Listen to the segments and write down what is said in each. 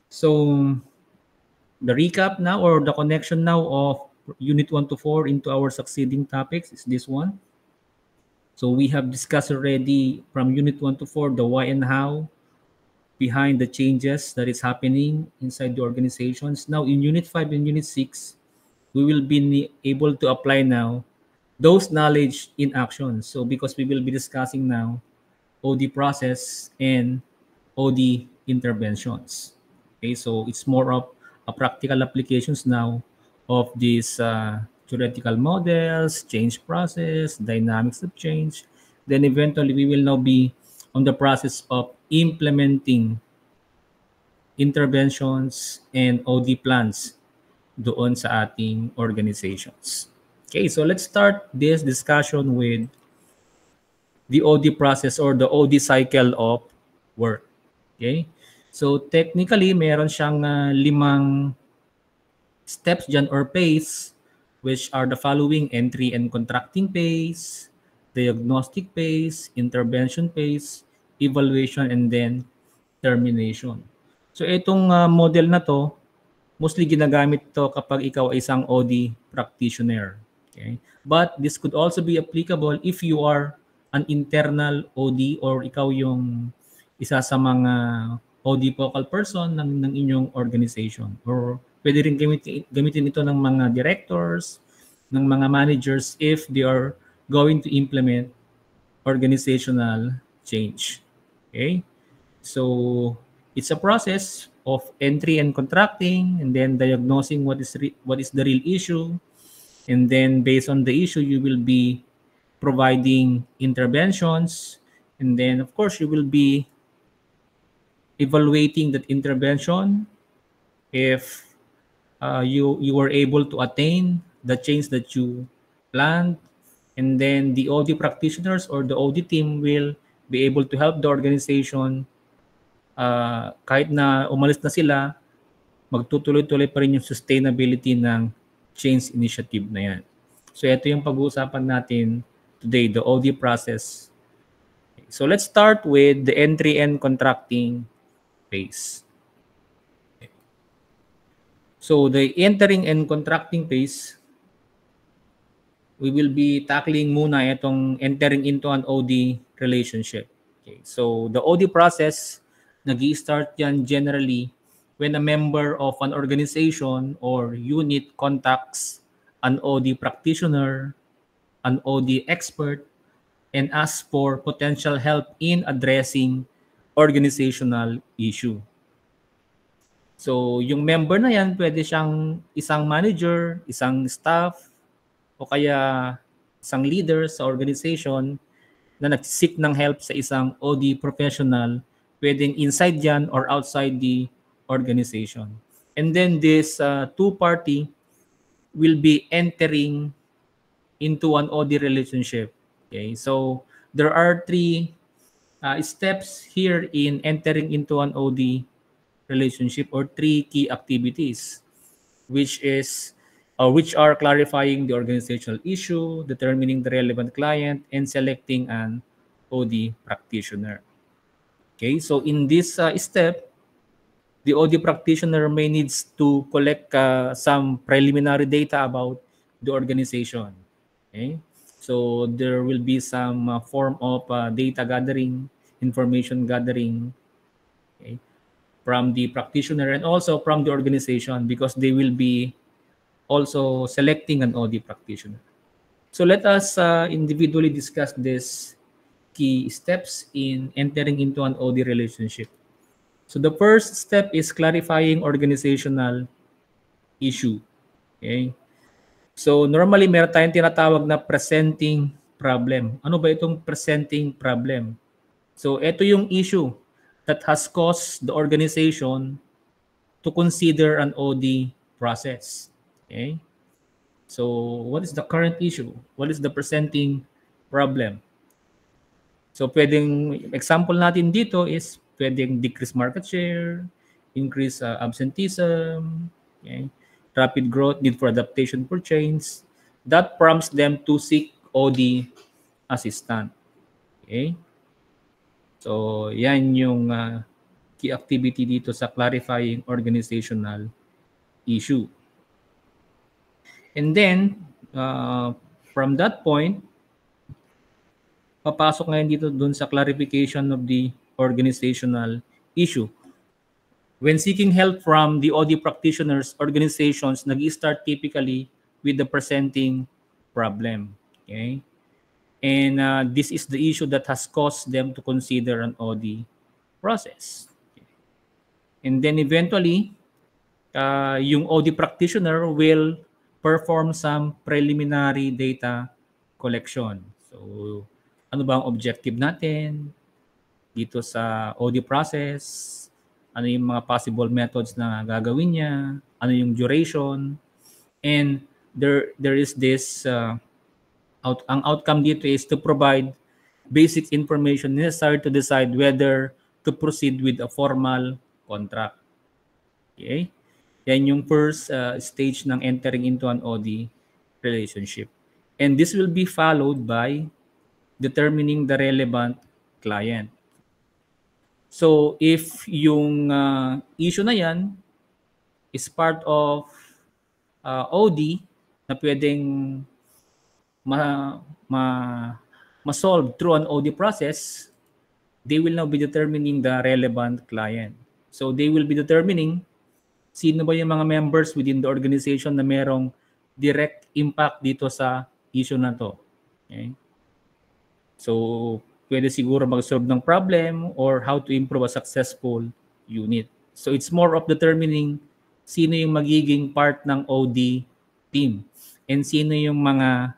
So the recap now, or the connection now of Unit 1 to 4 into our succeeding topics is this one. So we have discussed already from Unit 1 to 4 the why and how behind the changes that is happening inside the organizations. Now in Unit 5 and Unit 6, we will be able to apply now those knowledge in action. So because we will be discussing now OD process and OD interventions. Okay, so it's more of a practical applications now of these theoretical models, change process, dynamics of change. Then eventually we will now be on the process of implementing interventions and OD plans doon sa ating organizations. Okay, so let's start this discussion with the OD process or the OD cycle of work. Okay? So technically, meron siyang 5 steps dyan or phase, which are the following: entry and contracting phase, diagnostic phase, intervention phase, evaluation, and then termination. So itong model na to, mostly ginagamit to kapag ikaw ay isang OD practitioner. Okay? But this could also be applicable if you are an internal OD or ikaw yung isa sa mga OD focal person ng inyong organization. Or pwede rin gamitin ito ng mga directors, ng mga managers if they are going to implement organizational change. Okay? So it's a process of entry and contracting, and then diagnosing what is the real issue, and then based on the issue you will be providing interventions, and then of course you will be evaluating that intervention if you were able to attain the change that you planned, and then the OD practitioners or the OD team will be able to help the organization kahit na umalis na sila, magtutuloy-tuloy pa rin yung sustainability ng change initiative na yan. So ito yung pag-uusapan natin today, the OD process. So let's start with the entry and contracting phase. So the entering and contracting phase, we will be tackling muna itong entering into an OD relationship. Okay. So the OD process, nag-i-start yan generally when a member of an organization or unit contacts an OD practitioner, an OD expert, and asks for potential help in addressing organizational issue. So yung member na yan, pwede siyang isang manager, isang staff, o kaya isang leader sa organization na nag-seek ng help sa isang OD professional, pwedeng inside yan or outside the organization. And then this two-party will be entering into an OD relationship. Okay, so there are 3 steps here in entering into an OD relationship, or 3 key activities, which are clarifying the organizational issue, determining the relevant client, and selecting an OD practitioner. Okay, so in this step, the OD practitioner may needs to collect some preliminary data about the organization. Okay, so there will be some form of data gathering, information gathering, okay, from the practitioner and also from the organization, because they will be also selecting an OD practitioner. So let us individually discuss these key steps in entering into an OD relationship. So the first step is clarifying organizational issue. Okay? So normally meron tayong tinatawag na presenting problem. Ano ba itong presenting problem? So ito yung issue that has caused the organization to consider an OD process. Okay? So what is the current issue? What is the presenting problem? So pwedeng example natin dito is pwedeng decrease market share, increase absenteeism, okay, rapid growth, need for adaptation for change. That prompts them to seek OD assistant. Okay? So yan yung key activity dito sa clarifying organizational issue. And then, from that point, papasok ngayon dito dun sa clarification of the organizational issue. When seeking help from the OD practitioners, organizations nag-start typically with the presenting problem. Okay? And this is the issue that has caused them to consider an OD process. Okay. And then eventually, yung OD practitioner will perform some preliminary data collection. So, ano ba ang objective natin dito sa OD process? Ano yung mga possible methods na gagawin niya? Ano yung duration? And there is this, ang outcome dito is to provide basic information necessary to decide whether to proceed with a formal contract. Okay? Yan yung first stage ng entering into an OD relationship. And this will be followed by determining the relevant client. So if yung issue na yan is part of OD na pwedeng ma-solve through an OD process, they will now be determining the relevant client. So they will be determining sino ba yung mga members within the organization na merong direct impact dito sa issue na to. Okay? So pwede siguro mag-solve ng problem or how to improve a successful unit. So it's more of determining sino yung magiging part ng OD team and sino yung mga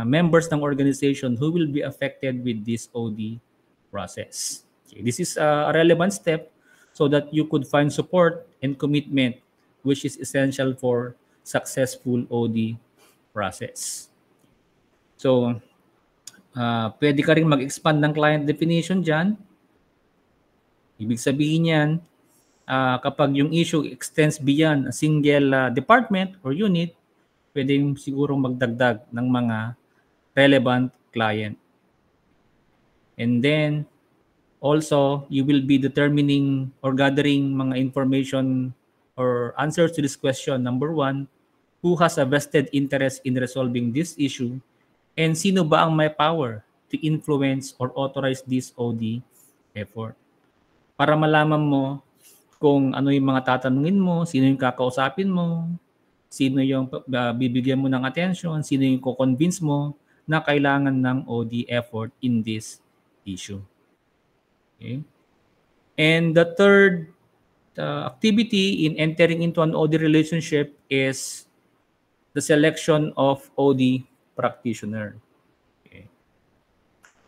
members ng organization who will be affected with this OD process. Okay. This is a relevant step so that you could find support and commitment which is essential for successful OD process. So, pwede ka rin mag-expand ng client definition dyan. Ibig sabihin yan, kapag yung issue extends beyond a single department or unit, pwede yung siguro magdagdag ng mga relevant client. And then, also, you will be determining or gathering mga information or answers to this question. Number one, who has a vested interest in resolving this issue? And sino ba ang may power to influence or authorize this OD effort? Para malaman mo kung ano yung mga tatanungin mo, sino yung kakausapin mo, sino yung bibigyan mo ng attention, sino yung ko-convince mo na kailangan ng OD effort in this issue. Okay? And the third activity in entering into an OD relationship is the selection of OD practitioner. Okay.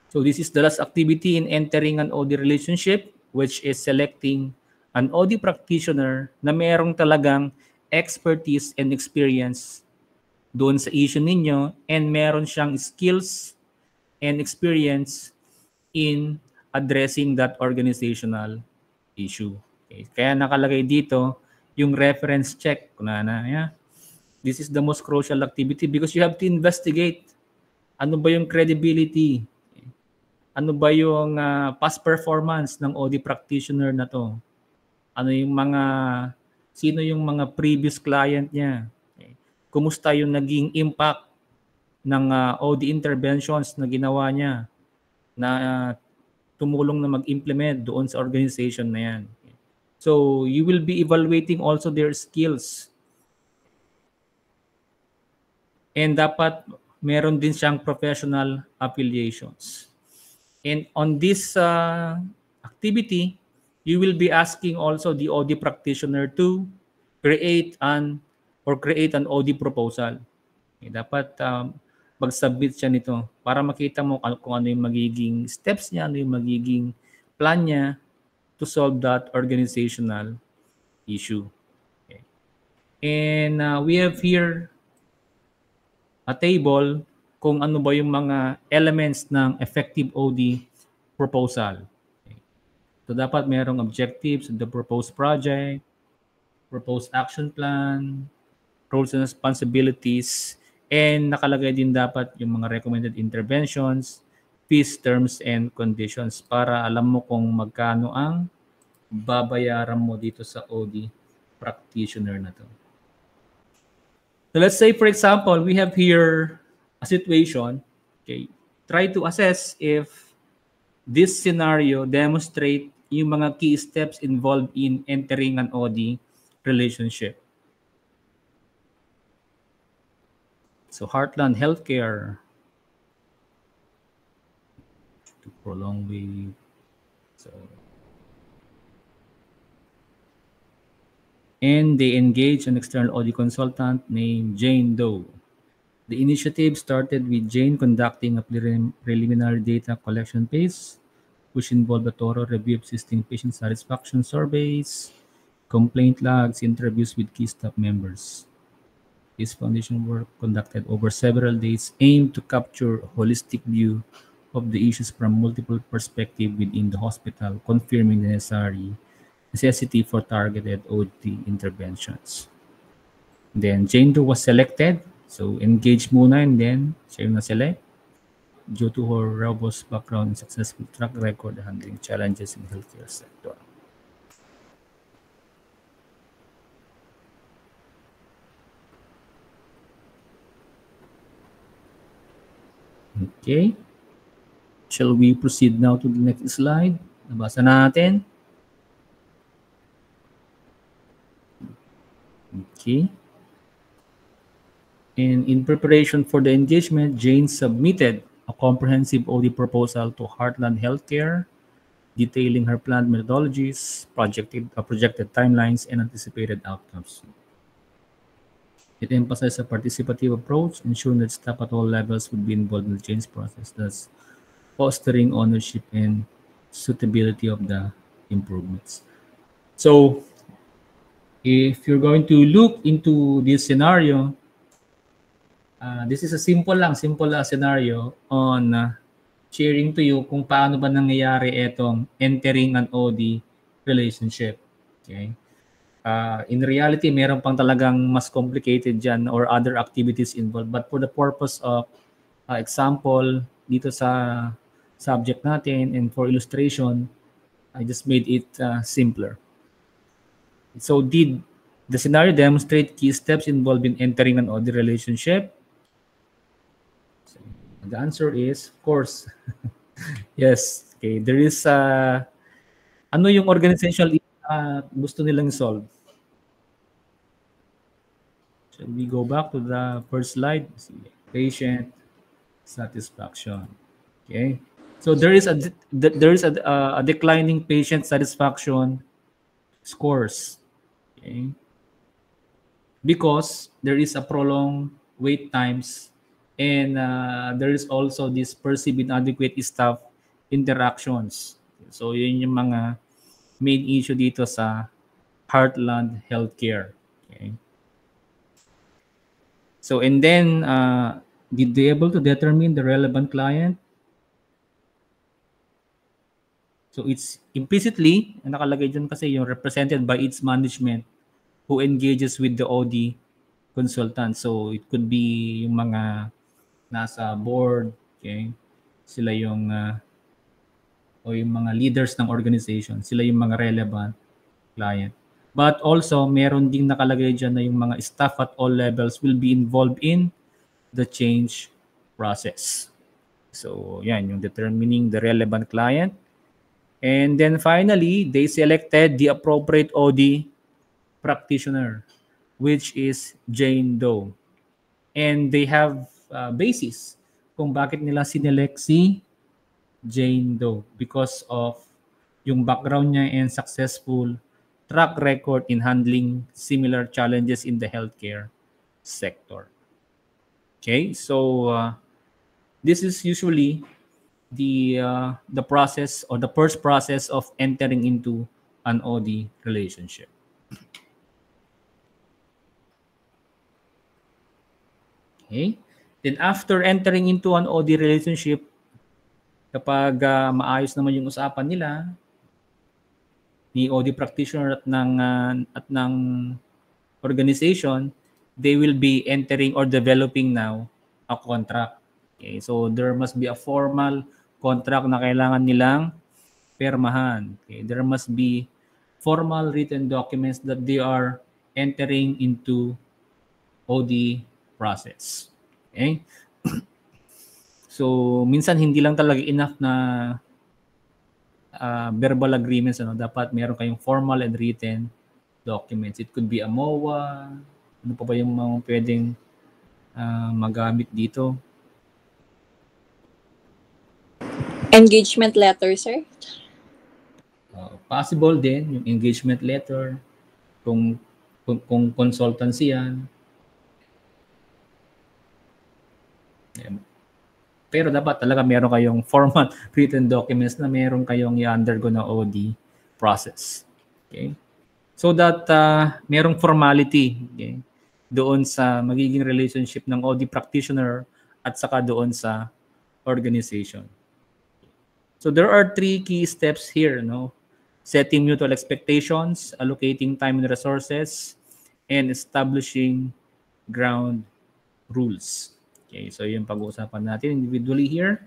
So this is the last activity in entering an OD relationship, which is selecting an OD practitioner na merong talagang expertise and experience doon sa issue ninyo and meron siyang skills and experience in addressing that organizational issue. Okay. Kaya nakalagay dito yung reference check. Yeah? This is the most crucial activity because you have to investigate ano ba yung credibility, ano ba yung past performance ng OD practitioner na to, ano yung sino yung mga previous client niya, okay. Kumusta yung naging impact ng OD interventions na ginawa niya na tumulong na mag-implement doon sa organization na yan. Okay. So you will be evaluating also their skills. And dapat meron din siyang professional affiliations. And on this activity, you will be asking also the OD practitioner to create an OD proposal. Okay, dapat mag-submit siya nito para makita mo kung ano yung magiging steps niya, ano yung magiging plan niya to solve that organizational issue. Okay. And we have here a table kung ano ba yung mga elements ng effective OD proposal. Okay. So dapat merong objectives of the proposed project, proposed action plan, roles and responsibilities, and nakalagay din dapat yung mga recommended interventions, fees, terms, and conditions para alam mo kung magkano ang babayaran mo dito sa OD practitioner na to. So let's say, for example, we have here a situation. Okay, try to assess if this scenario demonstrate yung mga key steps involved in entering an OD relationship. So Heartland Healthcare, to prolong wait. So, and they engage an external audit consultant named Jane Doe. The initiative started with Jane conducting a preliminary data collection phase, which involved a thorough review of existing patient satisfaction surveys, complaint logs, interviews with key staff members. This foundation work conducted over several days aimed to capture a holistic view of the issues from multiple perspectives within the hospital, confirming the necessity for targeted OD interventions. Then Jane Doe was selected. So engage muna and then siya yung na-select due to her robust background and successful track record handling challenges in the healthcare sector. Okay. Shall we proceed now to the next slide? Nabasa natin. Okay. And in preparation for the engagement, Jane submitted a comprehensive OD proposal to Heartland Healthcare, detailing her planned methodologies, projected timelines, and anticipated outcomes. It emphasized a participative approach, ensuring that staff at all levels would be involved in the change process, thus fostering ownership and suitability of the improvements. So, if you're going to look into this scenario, this is a simple scenario on sharing to you kung paano ba nangyayari itong entering an OD relationship. Okay? In reality, meron pang talagang mas complicated dyan or other activities involved. But for the purpose of example dito sa subject natin and for illustration, I just made it simpler. So did the scenario demonstrate key steps involved in entering an OD relationship? So, the answer is, of course, yes. Okay, there is ano yung organizational gusto nilang solve. Shall we go back to the first slide? Patient satisfaction. Okay. So there is a declining patient satisfaction scores. Okay. Because there is a prolonged wait times and there is also this perceived inadequate staff interactions. So yun yung mga main issue dito sa Heartland Healthcare. Okay. So and then did they able to determine the relevant client? So it's implicitly nakalagay dyan kasi yung represented by its management who engages with the OD consultant. So it could be yung mga nasa board, okay? Sila yung o yung mga leaders ng organization, sila yung mga relevant client. But also, meron ding nakalagay dyan na yung mga staff at all levels will be involved in the change process. So, yan, yung determining the relevant client. And then finally, they selected the appropriate OD practitioner, which is Jane Doe. And they have basis kung bakit nila sinelect si Jane Doe because of yung background niya and successful track record in handling similar challenges in the healthcare sector. Okay, so this is usually the process or the first process of entering into an OD relationship. Okay, then after entering into an OD relationship, kapag maayos naman yung usapan nila ni OD practitioner at ng organization, they will be entering or developing now a contract. Okay, so there must be a formal contract na kailangan nilang permahan. Okay, there must be formal written documents that they are entering into OD process. Okay? So, minsan hindi lang talaga enough na verbal agreements. Dapat meron kayong formal and written documents. It could be a MOA. Ano pa ba yung mga pwedeng magamit dito? Engagement letter, sir? Possible din, yung engagement letter, kung consultancy yan. Pero dapat talaga meron kayong formal written documents na meron kayong i-undergo na OD process. Okay? So that merong formality, okay, doon sa magiging relationship ng OD practitioner at saka doon sa organization. So there are 3 key steps here, no? Setting mutual expectations, allocating time and resources, and establishing ground rules. Okay, so yung pag-uusapan natin individually here.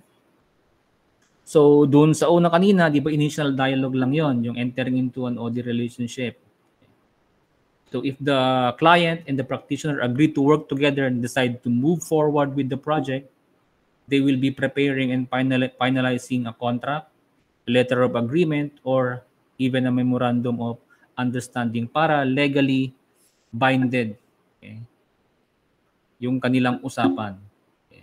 So doon sa una kanina, di ba initial dialogue lang yon, yung entering into an OD relationship. So if the client and the practitioner agree to work together and decide to move forward with the project, they will be preparing and finalizing a contract, a letter of agreement, or even a memorandum of understanding para legally binded, okay, yung kanilang usapan. Okay.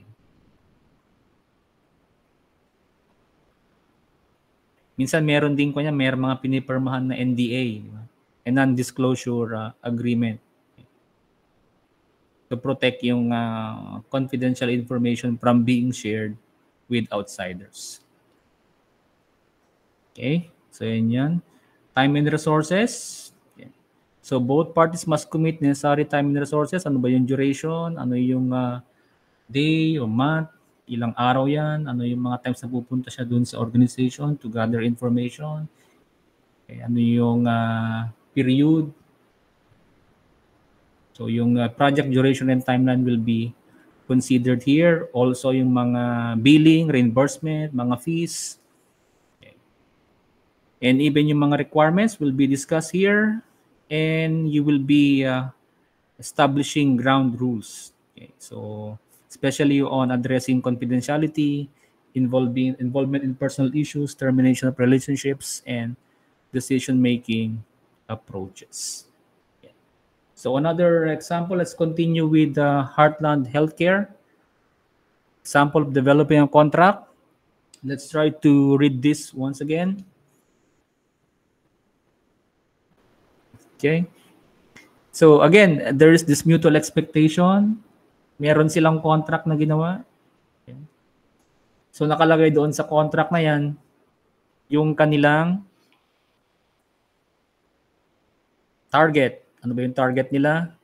Minsan meron din ko niya, meron mga pinipirmahan na NDA, di ba? A non-disclosure agreement, okay, to protect yung confidential information from being shared with outsiders. Okay, so yan. Time and resources. Okay. So both parties must commit necessary time and resources. Ano ba yung duration? Ano yung day o month? Ilang araw yan? Ano yung mga times na pupunta siya dun sa organization to gather information? Okay. Ano yung period? So yung project duration and timeline will be considered here. Also yung mga billing, reimbursement, mga fees. And even yung mga requirements will be discussed here, and you will be establishing ground rules. Okay, so especially on addressing confidentiality, involvement in personal issues, termination of relationships, and decision-making approaches. Okay. So another example, let's continue with Heartland Healthcare. Example of developing a contract. Let's try to read this once again. Okay. So again, there is this mutual expectation. Meron silang contract na ginawa. Okay. So nakalagay doon sa contract na yan, yung kanilang target. Ano ba yung target nila?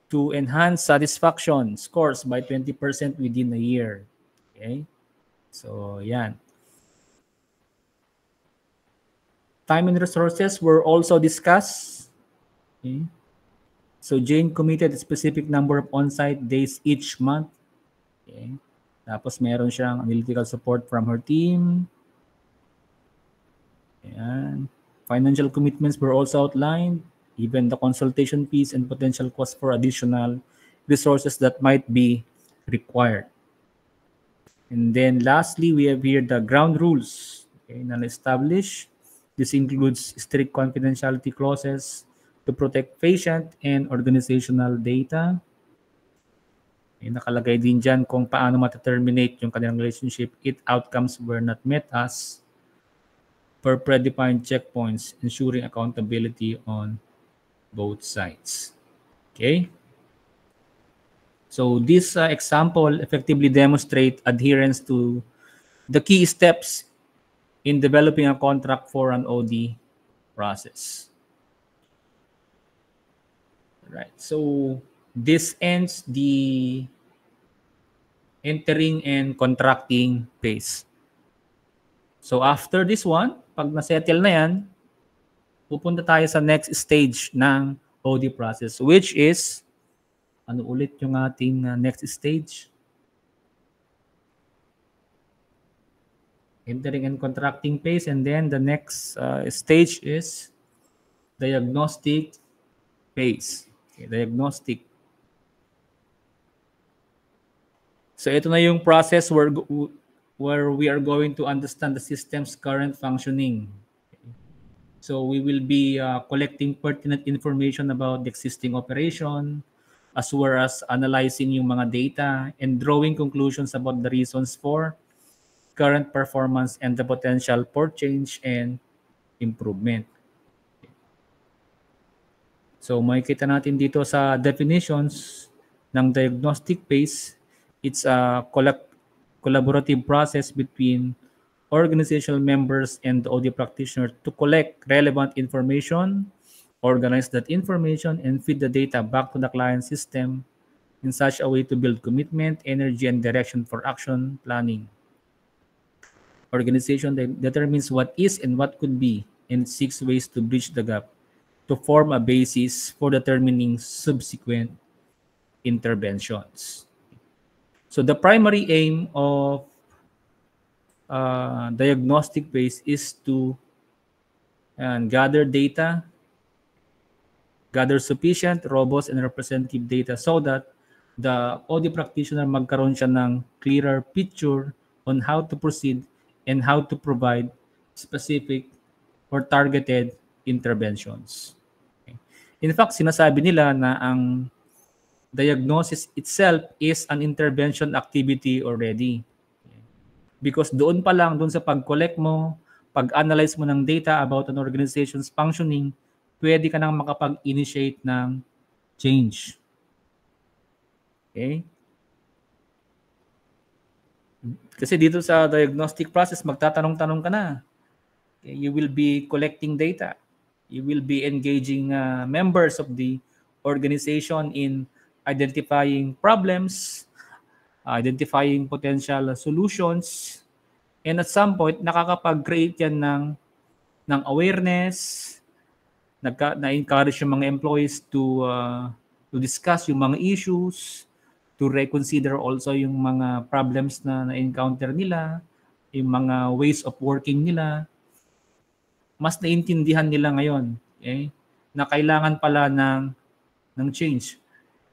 To enhance satisfaction scores by 20% within a year. Okay. So yan. Time and resources were also discussed. Okay. So Jane committed a specific number of on-site days each month. Okay. Tapos meron siyang analytical support from her team. Ayan. Financial commitments were also outlined, even the consultation fees and potential costs for additional resources that might be required. And then lastly, we have here the ground rules. Okay, established. This includes strict confidentiality clauses to protect patient and organizational data. Nakalagay din dyan kung paano ma-terminate yung kanilang relationship if outcomes were not met as per predefined checkpoints, ensuring accountability on both sides. Okay? So this example effectively demonstrates adherence to the key steps in developing a contract for an OD process. Right. So this ends the entering and contracting phase. So after this one, pag na-settle na yan, pupunta tayo sa next stage ng OD process, which is, ano ulit yung ating next stage? Entering and contracting phase, and then the next stage is diagnostic phase. Okay, diagnostic. So ito na yung process where we are going to understand the system's current functioning. So we will be collecting pertinent information about the existing operation, as well as analyzing yung mga data and drawing conclusions about the reasons for current performance and the potential for change and improvement. So makikita natin dito sa definitions ng diagnostic phase, it's a collaborative process between organizational members and the OD practitioner to collect relevant information, organize that information, and feed the data back to the client system in such a way to build commitment, energy, and direction for action planning. Organization determines what is and what could be and seeks ways to bridge the gap to form a basis for determining subsequent interventions. So the primary aim of diagnostic phase is to gather data, gather sufficient, robust, and representative data so that the OD practitioner magkaroon siya ng clearer picture on how to proceed and how to provide specific or targeted interventions. Okay. In fact, sinasabi nila na ang diagnosis itself is an intervention activity already. Because doon pa lang, doon sa pag-collect mo, pag-analyze mo ng data about an organization's functioning, pwede ka nang makapag-initiate ng change. Okay? Kasi dito sa diagnostic process, magtatanong-tanong ka na. Okay? You will be collecting data. You will be engaging members of the organization in identifying problems, identifying potential solutions, and at some point, nakakapag-create yan ng awareness, na-encourage yung mga employees to discuss yung mga issues, to reconsider also yung mga problems na na-encounter nila, yung mga ways of working nila. Mas naintindihan nila ngayon, okay, na kailangan pala ng change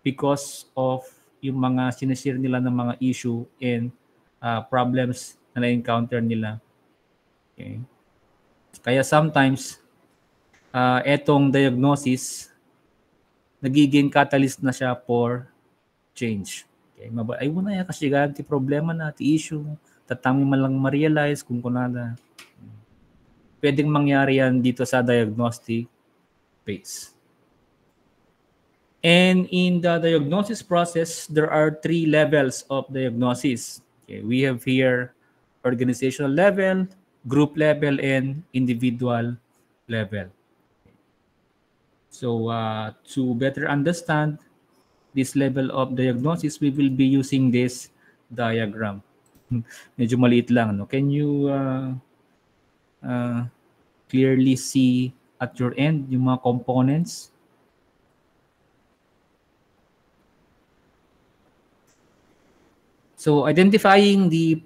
because of yung mga sinishare nila ng mga issue and problems na na-encounter nila. Okay. Kaya sometimes, etong diagnosis, nagiging catalyst na siya for change. Okay. Ay mo na yan kasi ganti problema na, ti issue, tatami man lang ma-realize kung kunada. Pwedeng mangyari yan dito sa diagnostic phase. And in the diagnosis process, there are 3 levels of diagnosis. Okay. We have here organizational level, group level, and individual level. So to better understand this level of diagnosis, we will be using this diagram. Medyo maliit lang. No? Can you clearly see at your end yung mga components? So identifying the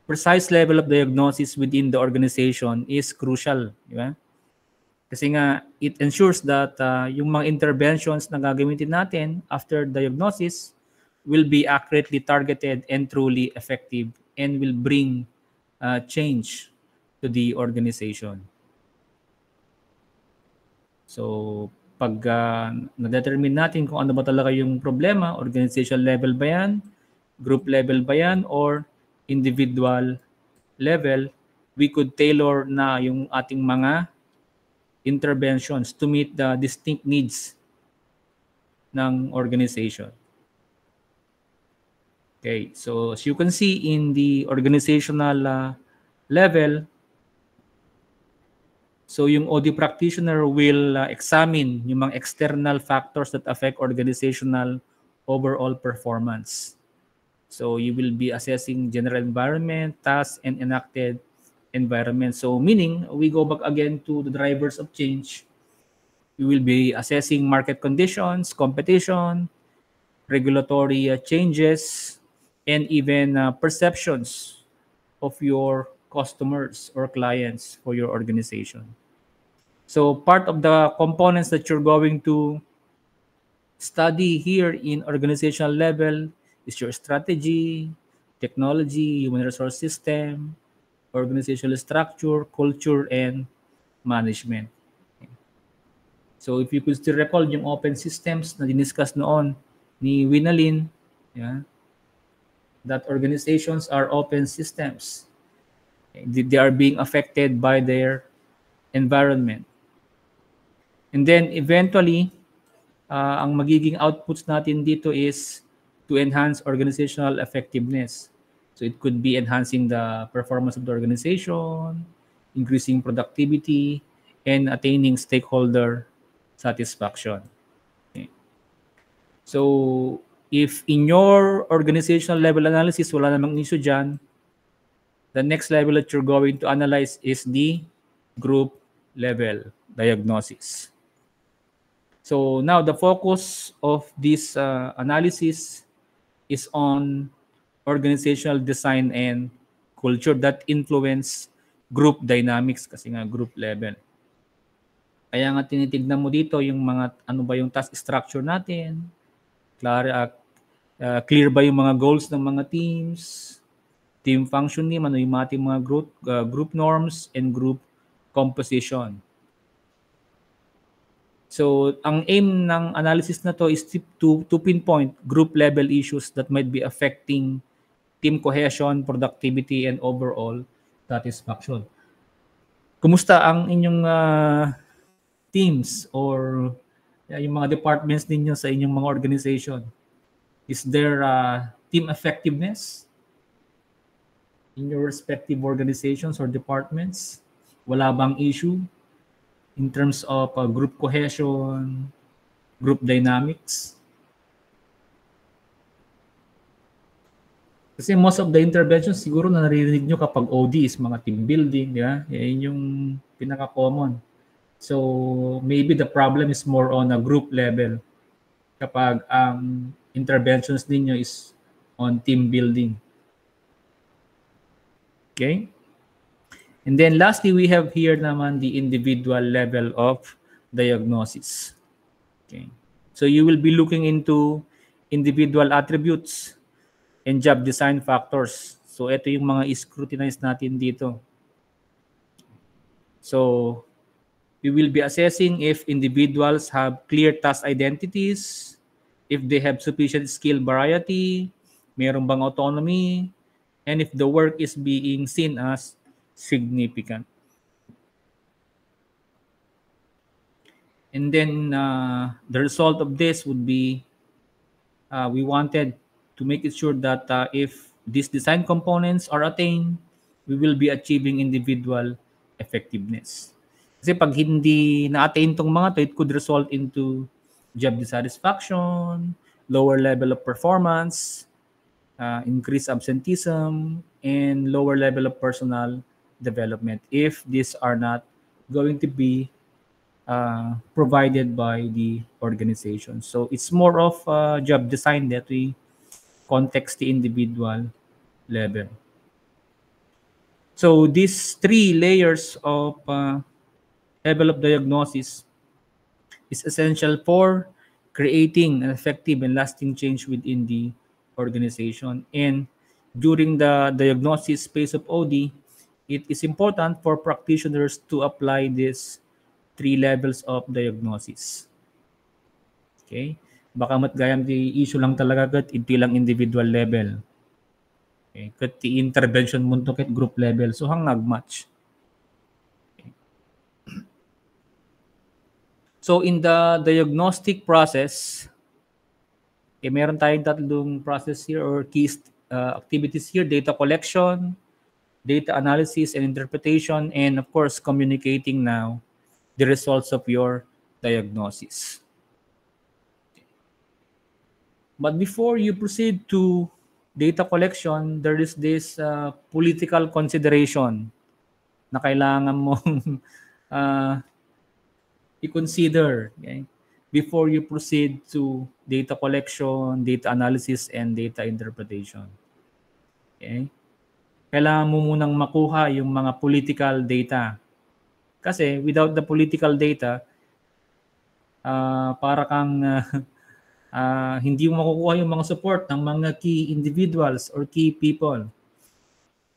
precise level of diagnosis within the organization is crucial. Di ba? Kasi nga, it ensures that yung mga interventions na gagamitin natin after diagnosis will be accurately targeted and truly effective and will bring change to the organization. So, pag na-determine natin kung ano ba talaga yung problema, organization level ba yan, group level ba yan, or individual level, we could tailor na yung ating mga interventions to meet the distinct needs ng organization. Okay, so as you can see in the organizational level, so yung OD practitioner will examine yung mga external factors that affect organizational overall performance. So you will be assessing general environment, tasks, and enacted environment. So meaning, we go back again to the drivers of change. We will be assessing market conditions, competition, regulatory changes, and even perceptions of your customers or clients for your organization. So part of the components that you're going to study here in organizational level is your strategy, technology, human resource system, organizational structure, culture, and management. So if you could still recall yung open systems na diniscuss noon ni Winalin, yeah, that organizations are open systems. They are being affected by their environment. And then eventually, ang magiging outputs natin dito is to enhance organizational effectiveness. So it could be enhancing the performance of the organization, increasing productivity, and attaining stakeholder satisfaction. Okay. So if in your organizational level analysis, wala namang issue dyan, the next level that you're going to analyze is the group level diagnosis. So now the focus of this analysis is on organizational design and culture that influence group dynamics kasi nga group level. Kaya nga tinitignan mo dito yung mga ano ba yung task structure natin, clear ba yung mga goals ng mga teams, team functioning, ano yung ating mga group norms and group composition. So, ang aim ng analysis na to is to pinpoint group level issues that might be affecting team cohesion, productivity, and overall satisfaction. Kumusta ang inyong teams or yung mga departments ninyo sa inyong mga organization? Is there team effectiveness in your respective organizations or departments? Wala bang issue in terms of group cohesion, group dynamics? Kasi most of the interventions siguro na naririnig nyo kapag OD is mga team building, di ba? Yan yung pinaka-common. So maybe the problem is more on a group level kapag ang interventions ninyo is on team building. Okay? And then lastly, we have here naman the individual level of diagnosis. Okay. So you will be looking into individual attributes and job design factors. So ito yung mga scrutinize natin dito. So we will be assessing if individuals have clear task identities, if they have sufficient skill variety, meron bang autonomy, and if the work is being seen as significant. And then the result of this would be we wanted to make it sure that if these design components are attained, we will be achieving individual effectiveness. Kasi pag hindi na-attain tong mga to, it could result into job dissatisfaction, lower level of performance, increased absenteeism, and lower level of personal development if these are not going to be provided by the organization. So it's more of job design that we context the individual level. So these three layers of level of diagnosis is essential for creating an effective and lasting change within the organization. And during the diagnosis phase of OD, it is important for practitioners to apply these three levels of diagnosis. Okay? Baka matgayam di issue lang talaga kat iti lang individual level. Okay? Kat ti intervention mo to kat group level. So hangag match. Okay. So in the diagnostic process, meron tayong tatlong process here or key activities here: data collection, data analysis and interpretation, and of course, communicating now the results of your diagnosis. But before you proceed to data collection, there is this political consideration na kailangan mong i-consider, okay, before you proceed to data collection, data analysis, and data interpretation. Okay? Kailangan mo munang makuha yung mga political data. Kasi without the political data, para kang hindi mo makukuha yung mga support ng mga key individuals or key people.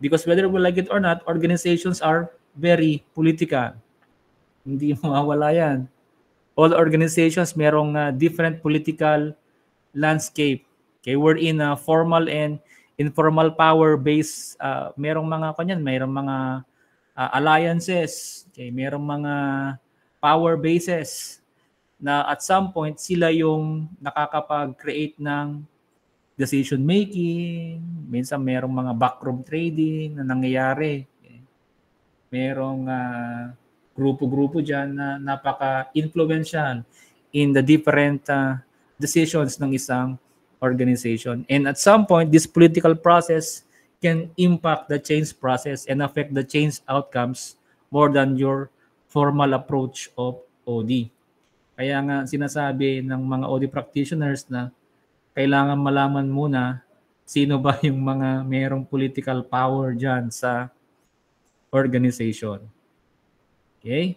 Because whether we like it or not, organizations are very political. Hindi mawawala yan. All organizations merong different political landscape. Okay, we're in a formal and informal power-based, merong mga kanyan, merong mga alliances, okay, merong mga power bases na at some point sila yung nakakapag-create ng decision making, minsan merong mga backroom trading na nangyayari. Okay. Merong grupo-grupo dyan na napaka-influential in the different decisions ng isang organization. And at some point, this political process can impact the change process and affect the change outcomes more than your formal approach of OD. Kaya nga sinasabi ng mga OD practitioners na kailangan malaman muna sino ba yung mga mayroong political power dyan sa organization. Okay?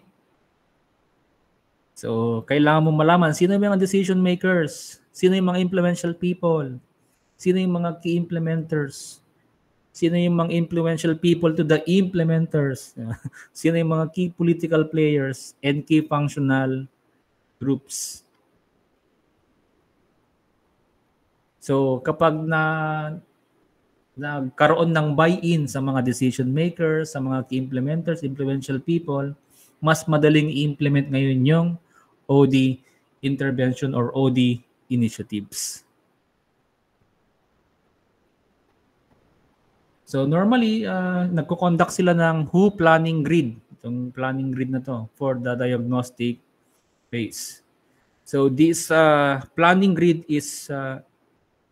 So, kailangan mo malaman sino yung mga decision makers, sino yung mga influential people, sino yung mga key implementers, sino yung mga influential people to the implementers, sino yung mga key political players and key functional groups. So, kapag nagkaroon ng buy-in sa mga decision makers, sa mga key implementers, influential people, mas madaling i-implement ngayon yung OD intervention or OD initiatives. So normally, nagko-conduct sila ng WHO planning grid. Itong planning grid na to for the diagnostic phase. So this planning grid is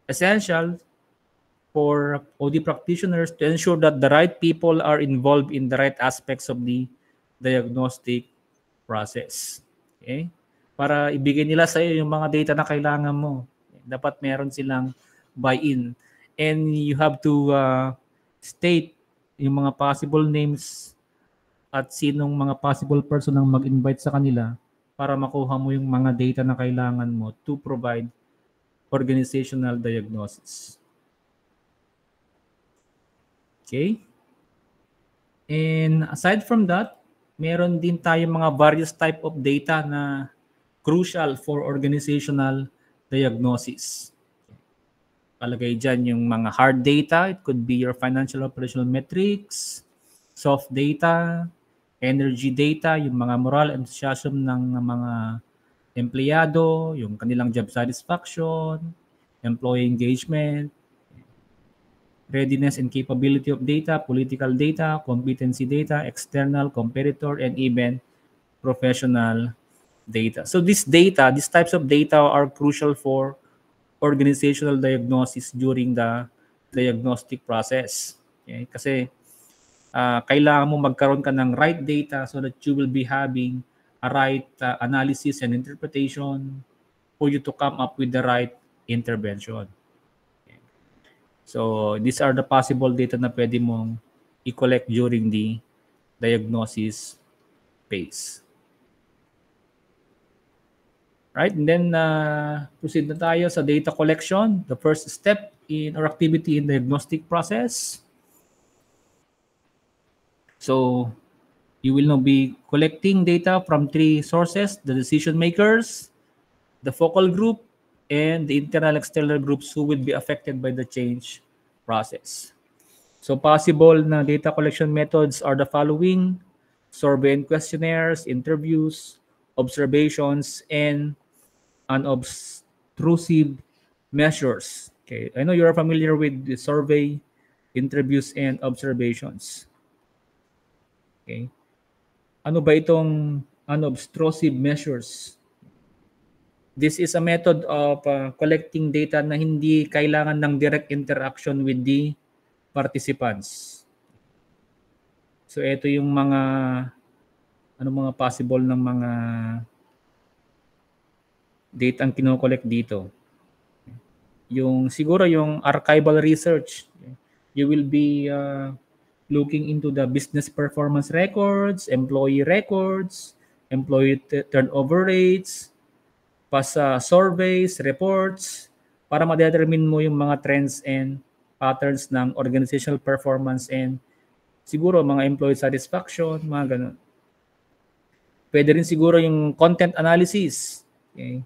essential for OD practitioners to ensure that the right people are involved in the right aspects of the diagnostic process. Okay? Para ibigay nila sa iyo yung mga data na kailangan mo. Dapat meron silang buy-in. And you have to state yung mga possible names at sinong mga possible person ang mag-invite sa kanila para makuha mo yung mga data na kailangan mo to provide organizational diagnosis. Okay? And aside from that, meron din tayo mga various type of data na crucial for organizational diagnosis. Palagay dyan yung mga hard data. It could be your financial operational metrics, soft data, energy data, yung mga moral and enthusiasm ng mga empleyado, yung kanilang job satisfaction, employee engagement, readiness and capability of data, political data, competency data, external, competitor, and even professional data. So this data, these types of data are crucial for organizational diagnosis during the diagnostic process. Okay? Kasi kailangan mo magkaroon ka ng right data so that you will be having a right analysis and interpretation for you to come up with the right intervention. Okay. So these are the possible data na pwede mong i-collect during the diagnosis phase. Right? And then proceed na tayo sa data collection, the first step in our activity in the diagnostic process. So you will now be collecting data from three sources: the decision makers, the focal group, and the internal external groups who will be affected by the change process. So possible na data collection methods are the following: survey and questionnaires, interviews, observations, and unobtrusive measures. Okay, I know you're familiar with the survey, interviews, and observations. Okay. Ano ba itong unobtrusive measures? This is a method of collecting data na hindi kailangan ng direct interaction with the participants. So ito yung mga possible ng mga data ang kino-collect dito. Yung siguro yung archival research, you will be looking into the business performance records, employee records, employee turnover rates, past surveys, reports, para ma-determine mo yung mga trends and patterns ng organizational performance and siguro mga employee satisfaction, mga ganun. Pwede rin siguro yung content analysis. Okay.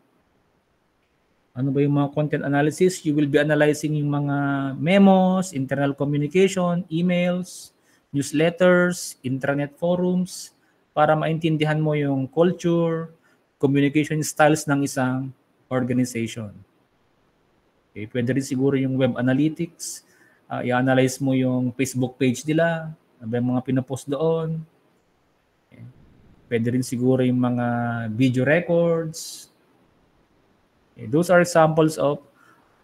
Ano ba yung mga content analysis? You will be analyzing yung mga memos, internal communication, emails, newsletters, intranet forums, para maintindihan mo yung culture, communication styles ng isang organization. Okay. Pwede rin siguro yung web analytics. I-analyze mo yung Facebook page nila, ano ba yung mga pinapost doon. Okay. Pwede rin siguro yung mga video records. Okay, those are examples of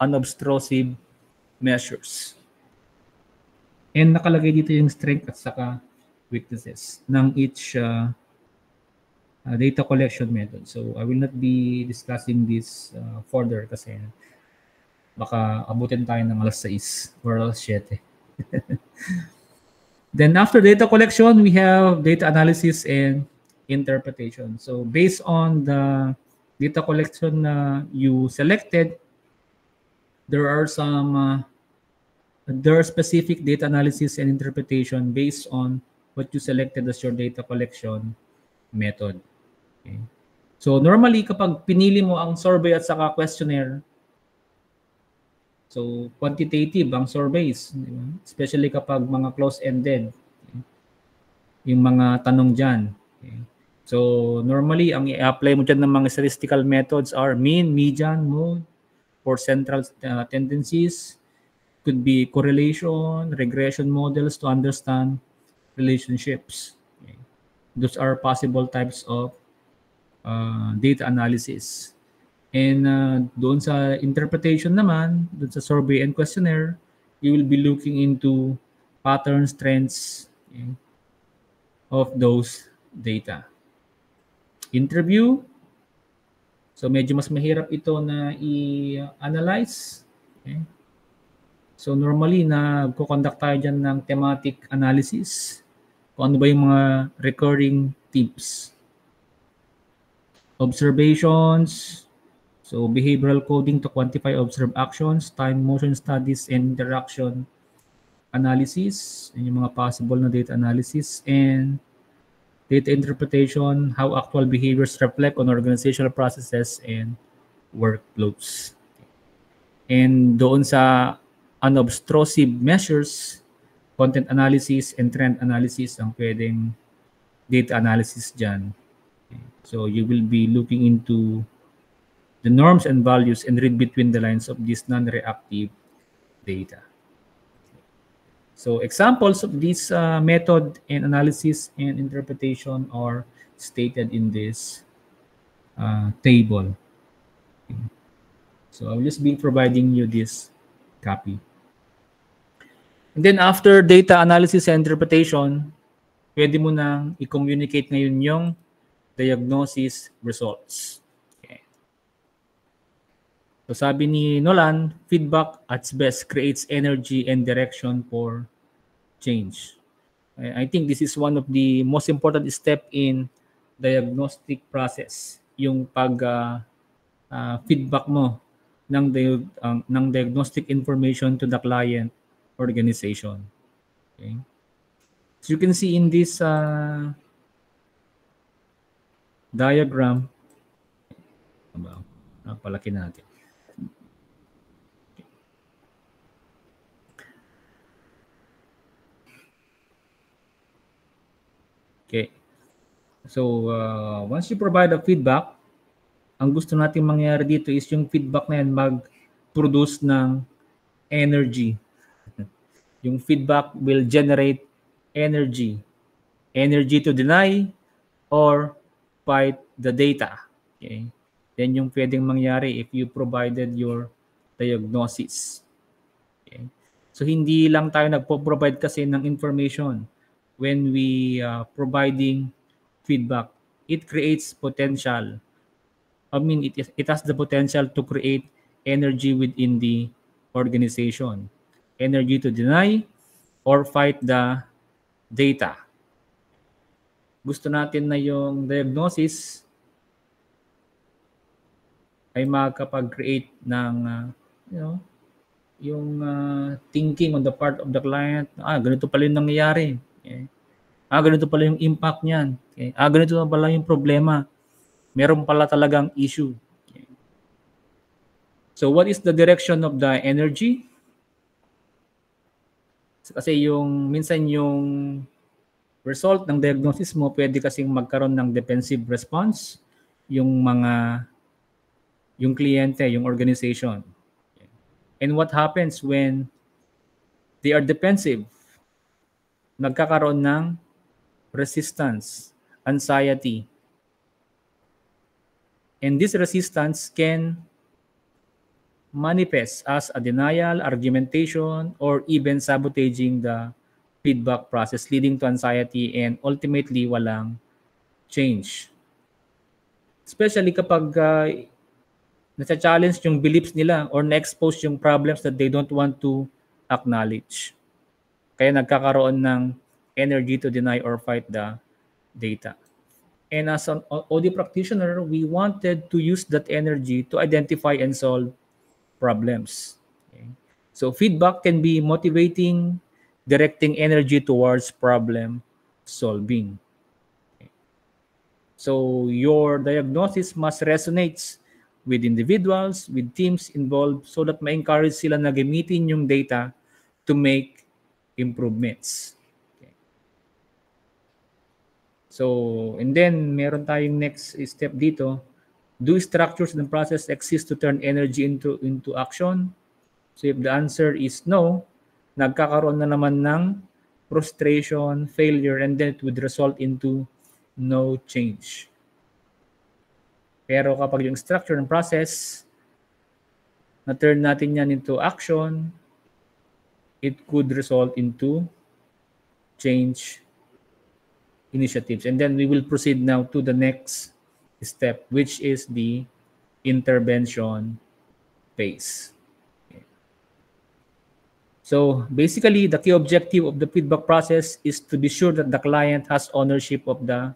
unobtrusive measures. And nakalagay dito yung strength at saka weaknesses ng each data collection method. So I will not be discussing this further kasi baka abutin tayo ng alas 6 or alas 7. Then after data collection, we have data analysis and interpretation. So based on the data collection you selected, there are some there are specific data analysis and interpretation based on what you selected as your data collection method. Okay. So normally kapag pinili mo ang survey at saka questionnaire, so quantitative ang surveys, especially kapag mga close-ended, okay, yung mga tanong dyan. Okay. So normally, ang i-apply mo dyan ng mga statistical methods are mean, median, mode, for central tendencies. Could be correlation, regression models to understand relationships. Okay. Those are possible types of data analysis. And doon sa interpretation naman, doon sa survey and questionnaire, you will be looking into patterns, trends, okay, of those data. Interview. So medyo mas mahirap ito na i-analyze. Okay. So normally, nagko-conduct tayo dyan ng thematic analysis. Kung ano ba yung mga recurring themes. Observations. So behavioral coding to quantify observed actions, time motion studies, and interaction analysis. And yung mga possible na data analysis. And data interpretation, how actual behaviors reflect on organizational processes and workflows. And doon sa unobtrusive measures, content analysis and trend analysis ang pwedeng data analysis dyan. Okay. So you will be looking into the norms and values and read between the lines of this non-reactive data. So examples of this method and analysis and interpretation are stated in this table. Okay. So I'll just be providing you this copy. And then after data analysis and interpretation, pwede mo nang i-communicate ngayon yung diagnosis results. Okay. So sabi ni Nolan, feedback at best creates energy and direction for change. I think this is one of the most important step in diagnostic process, yung pag feedback mo ng diagnostic information to the client organization. Okay. So you can see in this diagram, palaki natin. Okay. So once you provide a feedback, ang gusto natin mangyari dito is yung feedback na yan mag-produce ng energy. Yung feedback will generate energy. Energy to deny or fight the data. Okay. Then yung pwedeng mangyari if you provided your diagnosis. Okay. So hindi lang tayo nagpo-provide kasi ng information. When we providing feedback, it creates potential. I mean, it has the potential to create energy within the organization. Energy to deny or fight the data. Gusto natin na yung diagnosis ay makakapag-create ng yung thinking on the part of the client. Ganito pala yung nangyayari. Okay? Ganito pala yung impact niyan. Okay? Ganito pala yung problema. Meron pala talagang issue. Okay? So what is the direction of the energy? Kasi minsan yung result ng diagnosis mo pwede kasing magkaroon ng defensive response yung kliyente, yung organization. And what happens when they are defensive? Nagkakaroon ng resistance, anxiety. And this resistance can manifest as a denial, argumentation, or even sabotaging the feedback process, leading to anxiety and ultimately walang change. Especially kapag nasa-challenge yung beliefs nila or na-expose yung problems that they don't want to acknowledge. Kaya nagkakaroon ng energy to deny or fight the data. And as an OD practitioner, we wanted to use that energy to identify and solve problems. Okay? So feedback can be motivating, directing energy towards problem solving. Okay? So your diagnosis must resonate with individuals, with teams involved so that ma-encourage sila na gamitin yung data to make improvements. Okay. So, and then meron tayong next step dito. Do structures and process exist to turn energy into action? So if the answer is no, nagkakaroon na naman ng frustration, failure, and then it would result into no change. Pero kapag yung structure and process, na-turn natin yan into action, it could result into change initiatives. And then we will proceed now to the next step, which is the intervention phase. Okay. So basically, the key objective of the feedback process is to be sure that the client has ownership of the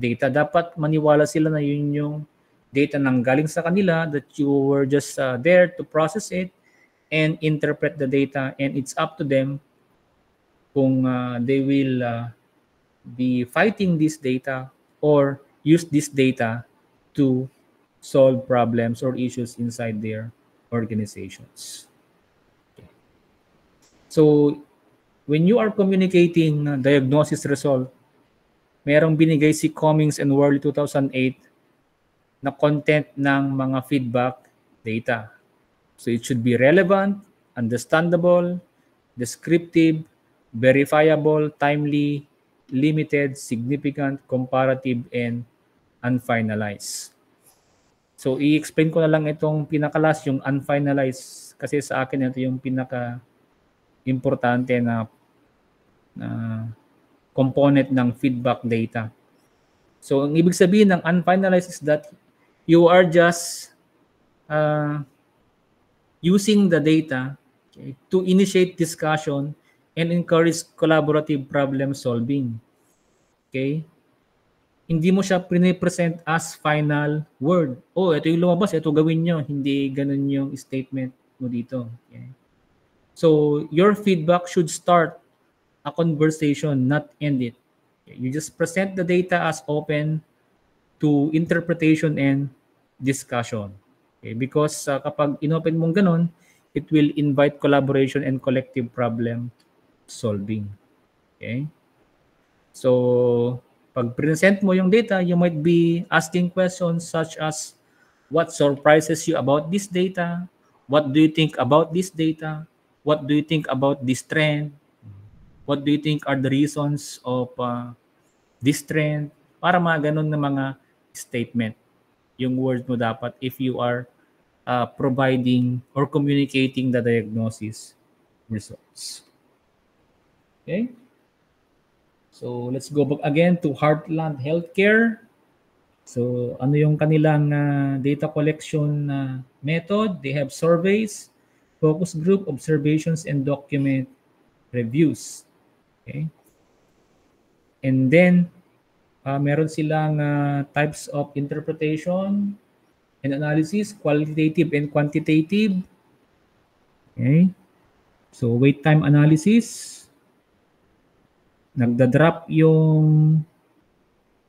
data. Dapat maniwala sila na yun yung data nang galing sa kanila, that you were just there to process it and interpret the data, and it's up to them kung they will be fighting this data or use this data to solve problems or issues inside their organizations. Okay. So when you are communicating diagnosis result, merong binigay si Cummings and Worley 2008 na content ng mga feedback data. So it should be relevant, understandable, descriptive, verifiable, timely, limited, significant, comparative, and unfinalized. So i-explain ko na lang itong pinaka-last, yung unfinalized, kasi sa akin ito yung pinaka-importante na component ng feedback data. So ang ibig sabihin ng unfinalized is that you are just using the data, okay, to initiate discussion and encourage collaborative problem solving. Okay? Hindi mo siya present as final word. Ito yung lumabas, ito gawin nyo. Hindi ganun yung statement mo dito. Okay? So, your feedback should start a conversation, not end it. Okay? You just present the data as open to interpretation and discussion. Okay? Because kapag inopen mong ganun, it will invite collaboration and collective problem solving. Okay? So, pag present mo yung data, you might be asking questions such as, what surprises you about this data? What do you think about this data? What do you think about this trend? What do you think are the reasons of this trend? Para mga ganun na mga statement yung word mo dapat if you are providing or communicating the diagnosis results. Okay? So let's go back again to Heartland Healthcare. So ano yung kanilang data collection method? They have surveys, focus group, observations, and document reviews. Okay? And then, meron silang types of interpretation and analysis, qualitative and quantitative. Okay? So, wait time analysis. Nagda-drop yung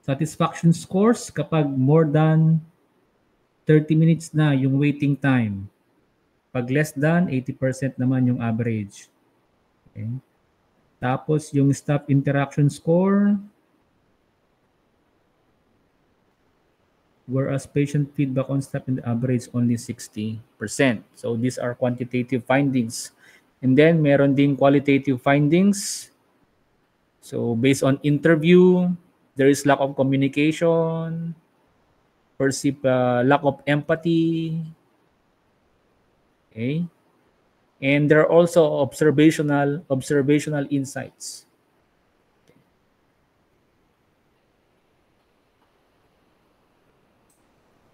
satisfaction scores kapag more than 30 minutes na yung waiting time. Pag less than, 80% naman yung average. Okay? Tapos yung staff interaction score, whereas patient feedback on staff in the average only 60%. So these are quantitative findings. And then meron din qualitative findings. So based on interview, there is lack of communication, perceived lack of empathy. Okay? And there are also observational insights.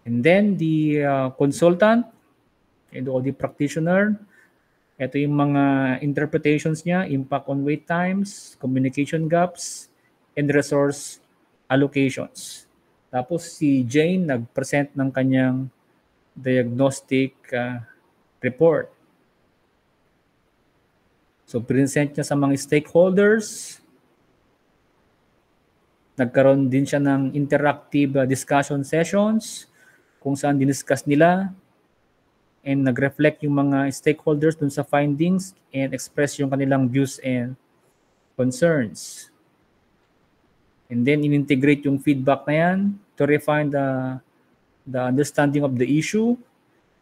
And then the consultant and the practitioner, ito yung mga interpretations niya, impact on wait times, communication gaps, and resource allocations. Tapos si Jane nag-present ng kanyang diagnostic report. So present niya sa mga stakeholders. Nagkaroon din siya ng interactive discussion sessions kung saan diniscuss nila and nag-reflect yung mga stakeholders dun sa findings and express yung kanilang views and concerns. And then in-integrate yung feedback na yan to refine the understanding of the issue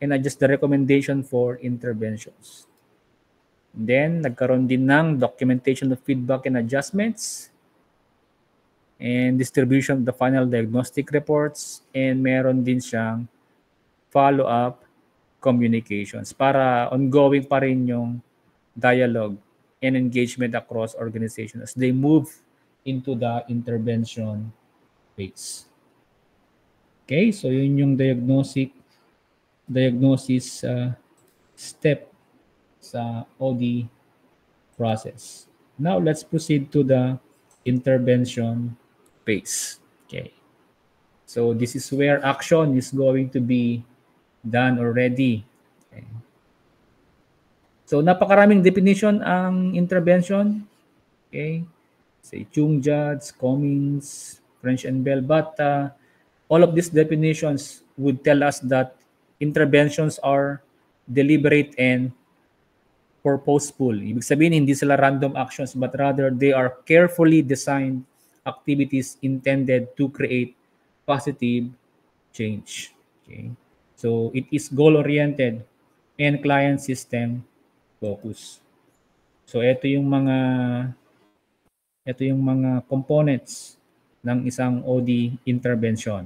and adjust the recommendation for interventions. And then nagkaroon din ng documentation of feedback and adjustments and distribution of the final diagnostic reports, and meron din siyang follow-up communications para ongoing pa rin yung dialogue and engagement across organizations as they move into the intervention phase. Okay, so yun yung diagnosis step sa OD process. Now let's proceed to the intervention phase. Okay. So this is where action is going to be done already. Okay. So napakaraming definition ang intervention. Okay. Say Chung, Judge, Cummings, French and Bell, but all of these definitions would tell us that interventions are deliberate and purposeful. Ibig sabihin, hindi sila random actions, but rather they are carefully designed activities intended to create positive change. Okay? So it is goal-oriented and client system focus. So ito yung mga components ng isang OD intervention.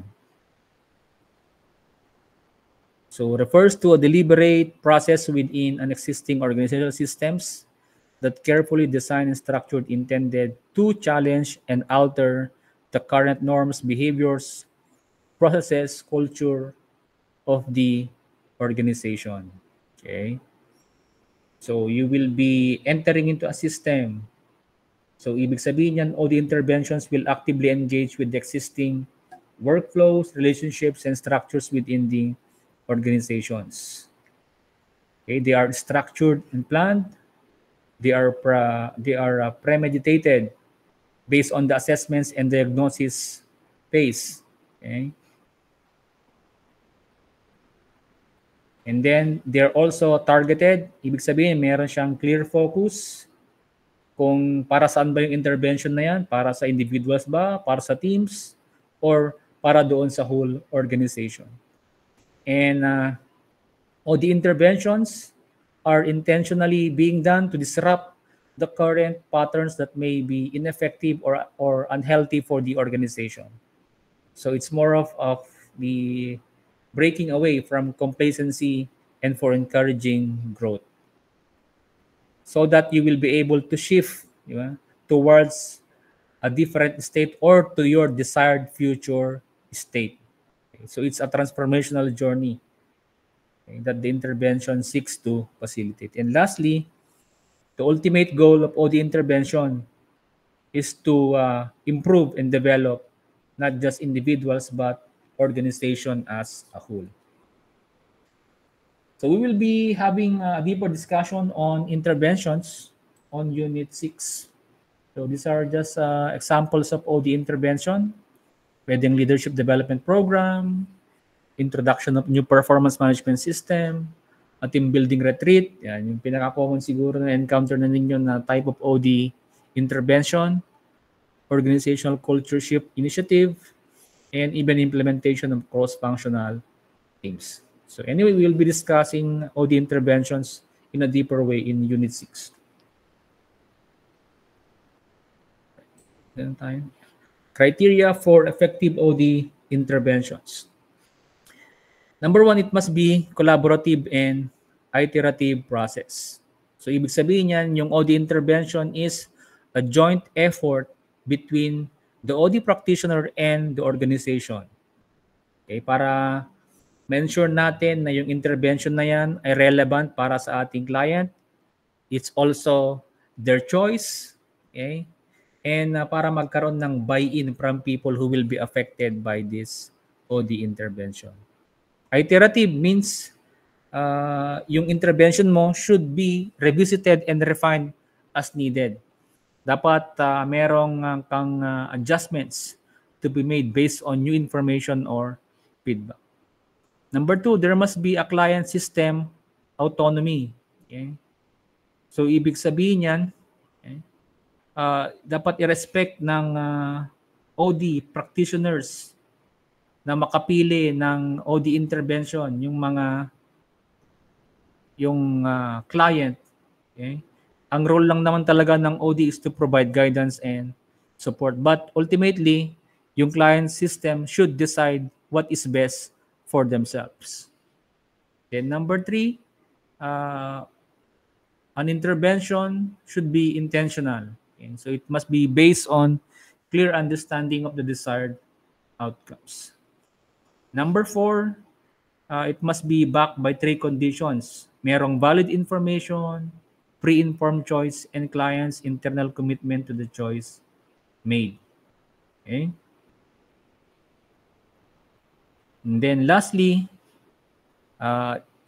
So refers to a deliberate process within an existing organizational systems that carefully designed and structured intended to challenge and alter the current norms, behaviors, processes, culture of the organization. Okay? So you will be entering into a system. So ibig sabihin yan, OD interventions will actively engage with the existing workflows, relationships, and structures within the organizations. Okay, they are structured and planned. They are premeditated based on the assessments and diagnosis phase. Okay, and then they're also targeted. Ibig sabihin, meron siyang clear focus kung para saan ba yung intervention na yan, para sa individuals ba, para sa teams, or para doon sa whole organization. And all the interventions are intentionally being done to disrupt the current patterns that may be ineffective or unhealthy for the organization. So it's more of the breaking away from complacency and for encouraging growth, so that you will be able to shift towards a different state or to your desired future state. Okay, so it's a transformational journey that the intervention seeks to facilitate. And lastly, the ultimate goal of OD intervention is to improve and develop not just individuals but organization as a whole. So we will be having a deeper discussion on interventions on Unit 6. So these are just examples of OD intervention, pwedeng leadership development program, introduction of new performance management system, a team building retreat. Yan, yung pinaka-common siguro na encounter na ninyo na type of OD intervention, organizational culture shift initiative, and even implementation of cross-functional teams. So anyway, we will be discussing OD interventions in a deeper way in Unit 6. Then time. Criteria for effective OD interventions. Number one, it must be collaborative and iterative process. So ibig sabihin yan, yung OD intervention is a joint effort between the OD practitioner and the organization. Okay, para ma-ensure natin na yung intervention na yan ay relevant para sa ating client. It's also their choice. Okay? And para magkaroon ng buy-in from people who will be affected by this OD intervention. Iterative means yung intervention mo should be revisited and refined as needed. Dapat merong kang adjustments to be made based on new information or feedback. Number two, there must be a client system autonomy. Okay? So, ibig sabihin yan, okay, dapat i-respect ng OD practitioners na makapili ng OD intervention, yung client. Okay? Ang role lang naman talaga ng OD is to provide guidance and support. But ultimately, yung client system should decide what is best for themselves. Then number three, an intervention should be intentional. Okay? So it must be based on clear understanding of the desired outcomes. Number four, it must be backed by three conditions. Merong valid information, pre-informed choice, and client's internal commitment to the choice made. Okay? And then lastly,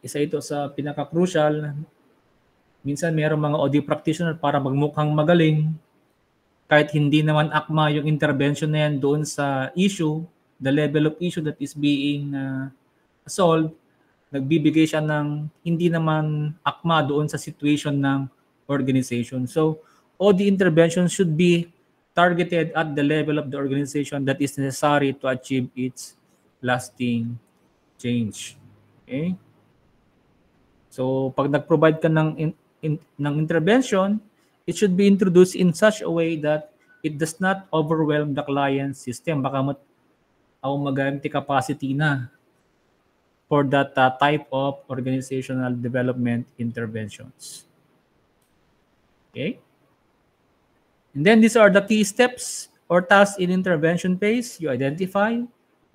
isa ito sa pinaka-crucial, minsan mayroong mga OD practitioner para magmukhang magaling, kahit hindi naman akma yung intervention na yan doon sa issue, the level of issue that is being solved, nagbibigay siya ng hindi naman akma doon sa situation ng organization. So, OD intervention should be targeted at the level of the organization that is necessary to achieve its lasting change. Okay? So, pag nag-provide ka ng intervention, it should be introduced in such a way that it does not overwhelm the client system. Baka maganti capacity na for that type of organizational development interventions. Okay? And then these are the key steps or tasks in intervention phase. You identify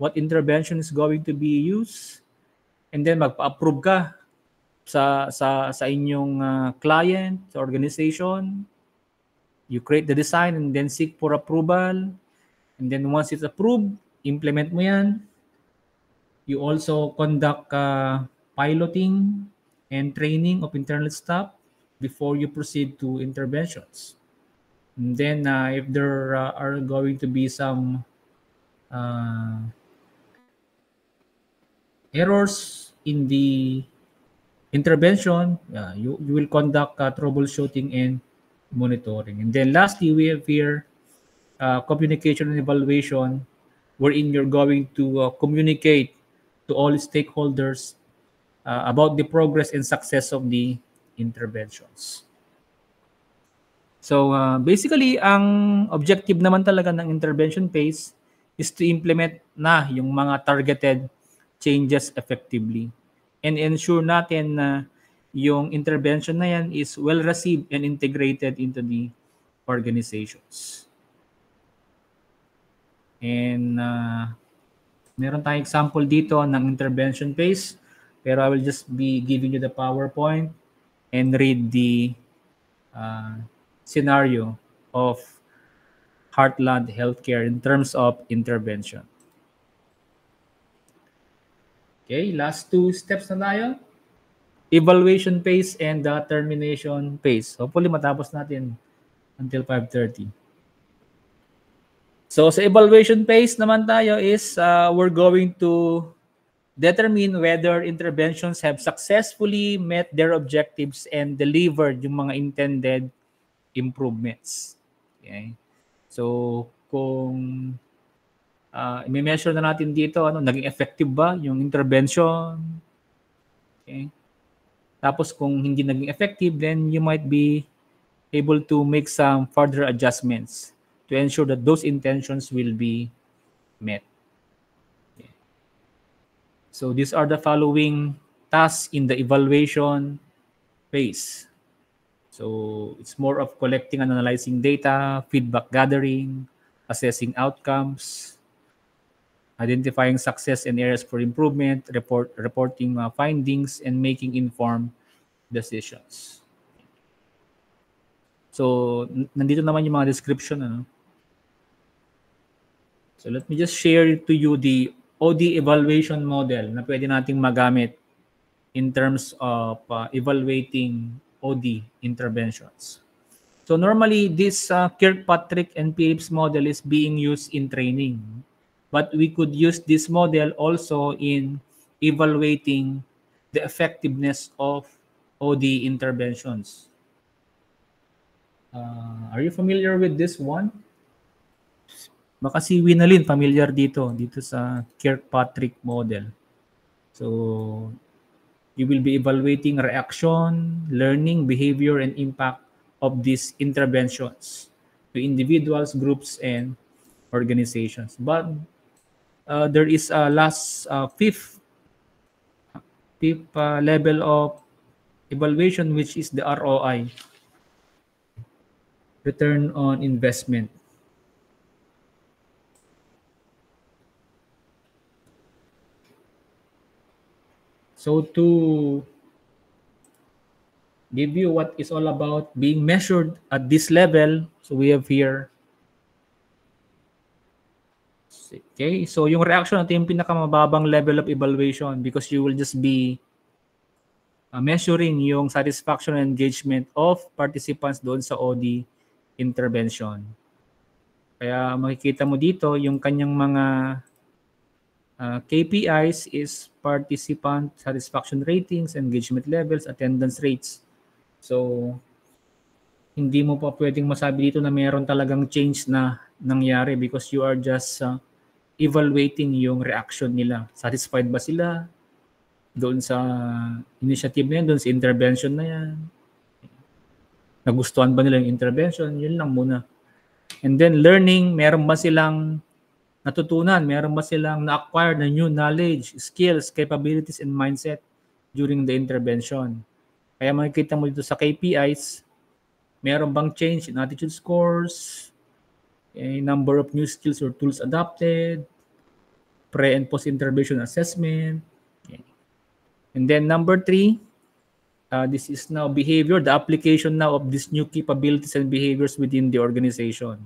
what intervention is going to be used, and then magpa-approve ka sa inyong client, sa organization. You create the design and then seek for approval. And then once it's approved, implement mo yan. You also conduct piloting and training of internal staff before you proceed to interventions. And then if there are going to be some errors in the intervention, you will conduct troubleshooting and monitoring. And then lastly, we have here communication and evaluation, wherein you're going to communicate to all stakeholders about the progress and success of the interventions. So basically, ang objective naman talaga ng intervention phase is to implement na yung mga targeted changes effectively and ensure natin na yung intervention na yan is well received and integrated into the organizations. And meron tayong example dito ng intervention phase, pero I will just be giving you the PowerPoint and read the scenario of Heartland Healthcare in terms of intervention. Okay, last two steps na tayo. Evaluation phase and the termination phase. Hopefully matapos natin until 5:30. So sa evaluation phase naman tayo is we're going to determine whether interventions have successfully met their objectives and delivered yung mga intended improvements. Okay? So kung i-measure na natin dito, naging effective ba yung intervention? Okay? Tapos kung hindi naging effective, then you might be able to make some further adjustments to ensure that those intentions will be met. Okay. So these are the following tasks in the evaluation phase. So it's more of collecting and analyzing data, feedback gathering, assessing outcomes, identifying success and areas for improvement, reporting findings, and making informed decisions. So, nandito naman yung mga description. So, let me just share to you the OD evaluation model na pwede nating magamit in terms of evaluating OD interventions. So, normally, this Kirkpatrick and Phillips model is being used in training. But we could use this model also in evaluating the effectiveness of OD interventions. Are you familiar with this one? Baka si Winalyn familiar dito sa Kirkpatrick model. So, you will be evaluating reaction, learning, behavior, and impact of these interventions to individuals, groups, and organizations. But there is a last fifth level of evaluation, which is the ROI, return on investment. So to give you what is all about being measured at this level, so we have here. Okay, so yung reaction natin yung pinakamababang level of evaluation because you will just be measuring yung satisfaction and engagement of participants doon sa OD intervention. Kaya makikita mo dito yung kanyang mga KPIs is participant satisfaction ratings, engagement levels, attendance rates. So, hindi mo pa pwedeng masabi dito na mayroon talagang change na nangyari because you are just evaluating yung reaction nila. Satisfied ba sila doon sa initiative na yan, doon sa intervention na yan? Nagustuhan ba nila yung intervention? Yun lang muna. And then learning, meron ba silang natutunan? Meron ba silang na-acquire na new knowledge, skills, capabilities, and mindset during the intervention? Kaya makikita mo dito sa KPIs, meron bang change in attitude scores, a number of new skills or tools adopted, pre- and post-intervention assessment. Okay. And then number 3, this is now behavior, the application now of these new capabilities and behaviors within the organization.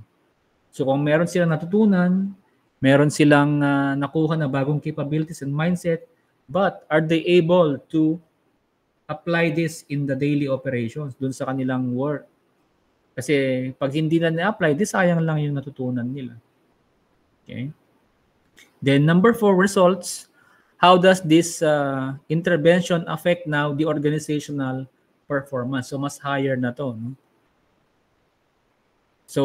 So kung meron silang natutunan, meron silang nakuha na bagong capabilities and mindset, but are they able to apply this in the daily operations dun sa kanilang work? Kasi pag hindi na na-apply, di sayang lang yung natutunan nila. Okay? Then number 4, results. How does this intervention affect now the organizational performance? So mas higher na to. No? So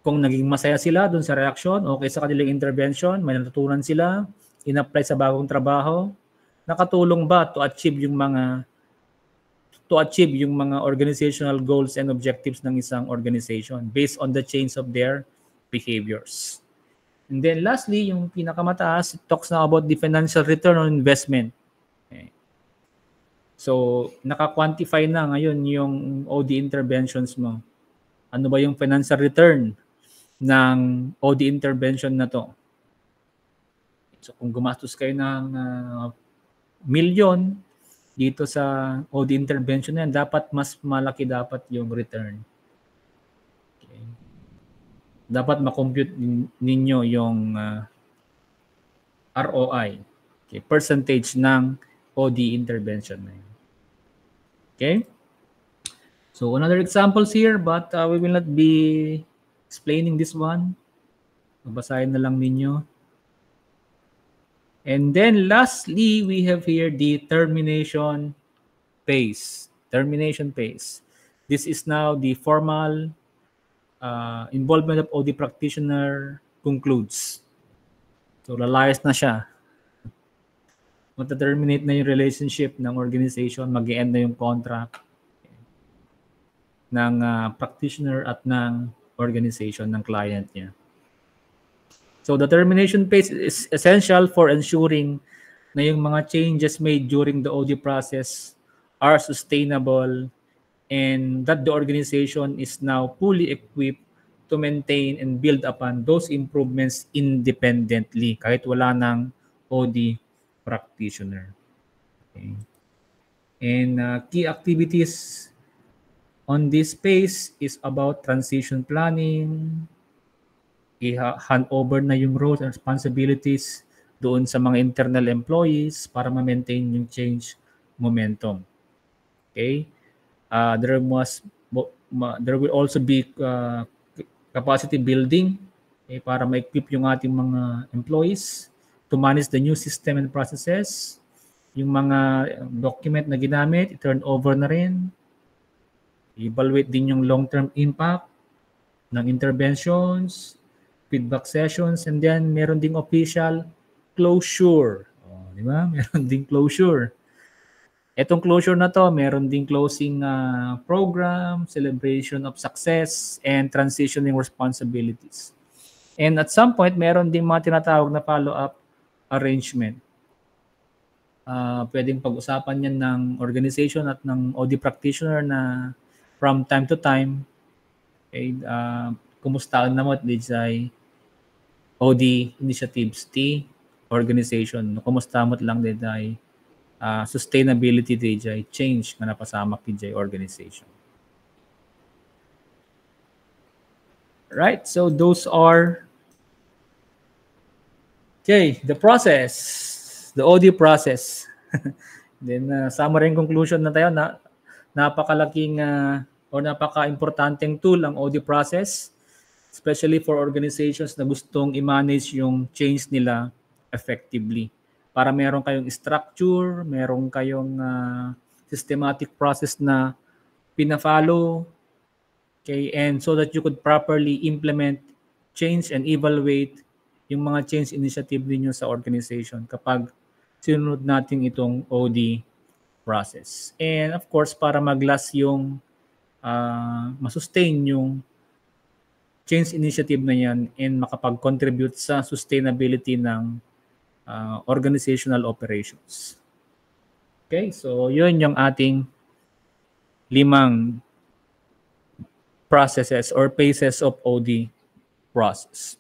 kung naging masaya sila dun sa reaction, okay sa kanilang intervention, may natutunan sila, in-apply sa bagong trabaho, nakatulong ba to achieve yung mga organizational goals and objectives ng isang organization based on the change of their behaviors. And then lastly, yung pinakamataas, it talks now about the financial return on investment. Okay. So, naka-quantify na ngayon yung OD interventions mo. Ano ba yung financial return ng OD intervention na to? So, kung gumastos kayo ng milyon dito sa OD intervention na yan, dapat mas malaki dapat yung return. Okay. dapat makompute ninyo yung ROI, okay, percentage ng OD intervention na yun. Okay? So another examples here, but we will not be explaining this one. Babasahin na lang ninyo. And then lastly, we have here the termination phase. Termination phase. This is now the formal involvement of OD practitioner concludes. So lalayas na siya. Mata-terminate na yung relationship ng organization, mag-end na yung contract ng practitioner at ng organization ng client niya. So the termination phase is essential for ensuring na yung mga changes made during the OD process are sustainable and that the organization is now fully equipped to maintain and build upon those improvements independently kahit wala ng OD practitioner. Okay. And key activities on this phase is about transition planning, i-hand over na yung roles and responsibilities doon sa mga internal employees para ma-maintain yung change momentum. Okay? There will also be capacity building, okay, para ma-equip yung ating mga employees to manage the new system and processes. Yung mga document na ginamit, i-turn over na rin. I-evaluate din yung long-term impact ng interventions, feedback sessions, and then meron ding official closure. Di ba? Meron ding closure. Etong closure na to, meron ding closing program, celebration of success, and transitioning responsibilities. And at some point, meron ding mga tinatawag na follow-up arrangement. Pwedeng pag-usapan yan ng organization at ng OD practitioner na from time to time, okay, kumustahan na mo at DJ OD initiatives T organization. Kumusta mo lang DJ sustainability DJ change na napasama DJ organization. Right, so those are the process, the OD process. Then summary and conclusion na tayo na napakalaking o napaka-importanteng tool ang OD process, especially for organizations na gustong i-manage yung change nila effectively. Para meron kayong structure, meron kayong systematic process na pina-follow, okay, and so that you could properly implement change and evaluate yung mga change initiative ninyo sa organization kapag sinunod natin itong OD process. And of course, para mag-last yung masustain yung change initiative na yan and makapag-contribute sa sustainability ng organizational operations. Okay, so yun yung ating 5 processes or phases of OD process.